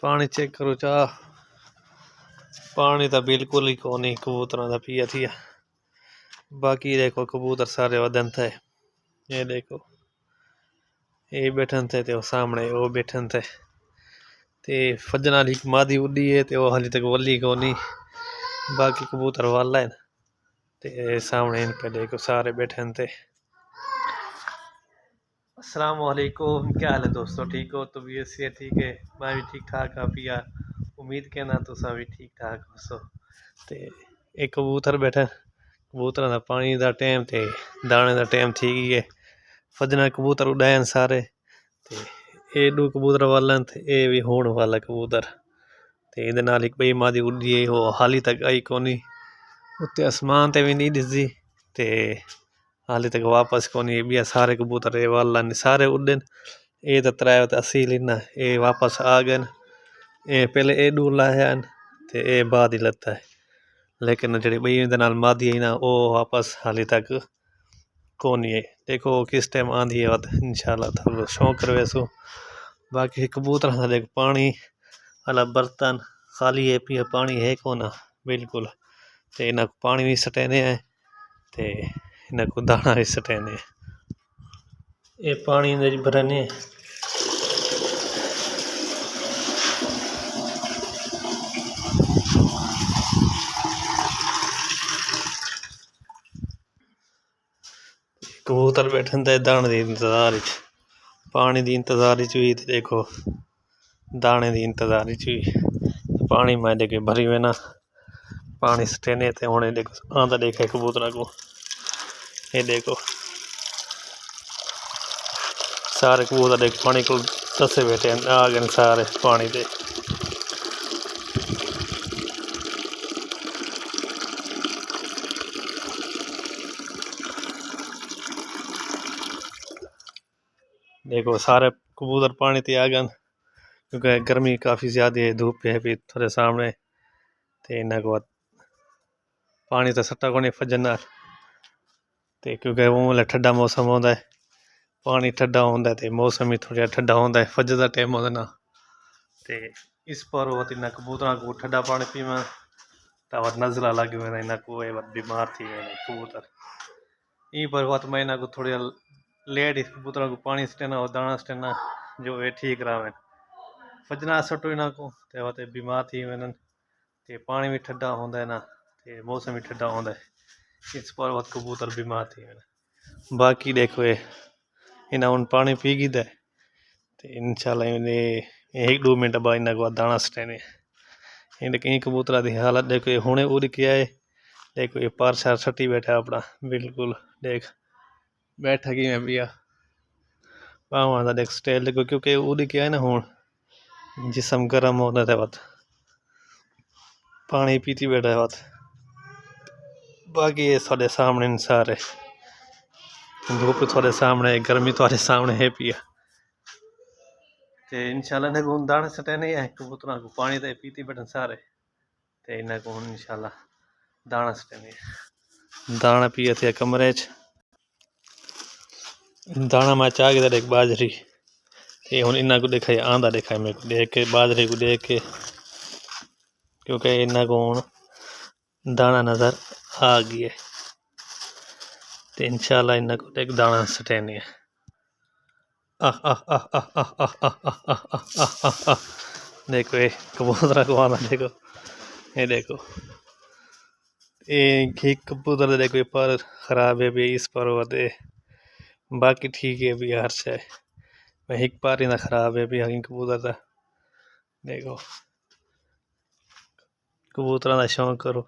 पानी चेक करो चा, पानी तो बिल्कुल ही को नहीं कबूतर का पिया थी। बाकी देखो कबूतर सारे वदन थे, ये देखो ये बैठन थे तो सामने वो बैठन थे ते फजना ली मादी उड़ी है तो हाली तक वली को नहीं। बाकी कबूतर वाला है ते सामने इन पे देखो सारे बैठे थे। अस्सलाम वालेकुम, क्या हाल है दोस्तों, ठीक हो? तो भी ऐसे ठीक है, मैं भी ठीक ठाक हाँ पिया, उम्मीद के ना तो सभी ठीक ठाक हो सो। ते एक कबूतर बैठा, कबूतर का पानी का टाइम ते दाने का टाइम थी गई है। फजना कबूतर उड़ाए सारे ते ये दो कबूतर वाला थे, ये भी होने वाला कबूतर ते इहदे नाल एक बई मादी उड़ी है, वो हाली तक आई कोनी उत्ते आसमान ते भी नहीं दिसदी ते हाली तक वापस कोनी। बिया सारे कबूतर ये वाला सारे उड़न, ये तो 380 लेना ये वापस आ गए। ये पहले ये दूर लाया ते ये बाद ही लता है, लेकिन जी बई इहदे नाल मादी है ना वो वापस हाली तक कोनी है। देखो किस टाइम आंधी है इंशाल्लाह थोड़ा शौक करवे सो। बाकी कबूतर का देख पानी वाला बर्तन खाली है, पिया पानी है को ना बिल्कुल, ते इन्हें पानी भी सटेने है ते इन्हें को दाना भी सटेने है। ये पानी भरने कबूतर बैठे थे दाने की इंतजार, पानी की इंतजार भी देखो दाने की इंतजार भी। पानी में देखे भरी हुए ना पानी सटेने थे होने देखो आंदा देखा कबूतर को। ये देखो सारे कबूतर देख पानी को दसे बैठे आ गए सारे पानी दे। देखो सारे कबूतर पानी ते आ गए क्योंकि गर्मी काफ़ी ज़्यादा है, धूप है भी थोड़े सामने ते इन्हें को पानी तो सट्टा को नहीं फजना ते क्योंकि वो ठंडा मौसम होता है, पानी ठंडा होता है तो मौसम भी थोड़ा ठंडा होता है, फज का टाइम होता ना ते इस पर वो इन्हें कबूतर को ठंडा पानी पीवा तो नजला लग गए इन्हें को बीमार थी गए कबूतर। ई पर वत मैं इन्हें को थोड़ी लेट कबूतर को पानी सटेना और दाना सटेना जो ये ठीक रहा फजना सटो इन्हें को तो वत बीमार थी वन ते पानी भी ठंडा होता है ना ते मौसम भी ठंडा होता है, इस पर वत कबूतर बीमार थी वन। बाकी देखो ये इन्हें उन पानी पी गई तो इंशाल्लाह इन्हें 1-2 मिनट बाद इन्हें को दाना सटेने। इन कई कबूतर की हालत देखो ये हुणे उड़ के आए, देखो ये पार शार सटी बैठा अपना बिल्कुल, देख बैठा कि मैं भैया पावा देख स्टाइल देखो क्योंकि उड़ के आए ना हूँ जिसम गर्म होता है बात पानी पीती बैठा है बात। बाकी ये साढ़े सामने सारे धूप थोड़े सामने गर्मी थोड़े सामने है पिया ते इंशाल्लाह ने को दाने सटेने है कबूतर को पानी तो पीती बैठन सारे ते इन्हें को इंशाल्लाह दाना सटेने दाना पिए थे कमरे च दाना मैं चाह के देख बाजरी ये हूँ इन्हें को देखा आंदा देखा मेरे को देख के बाजरे को देख के क्योंकि इन्हें को दाना नज़र आ गया तो इंशाल्लाह इन्हें को देख दाना सटेने है। देखो ये कबूतर को आना देखो, ये देखो ये कबूतर देखो ये पर खराब है भी इस पर होते बाकी ठीक है भी हर से मैं एक पार ही ना खराब है भी हकी कबूतर का। देखो कबूतर का शौक करो।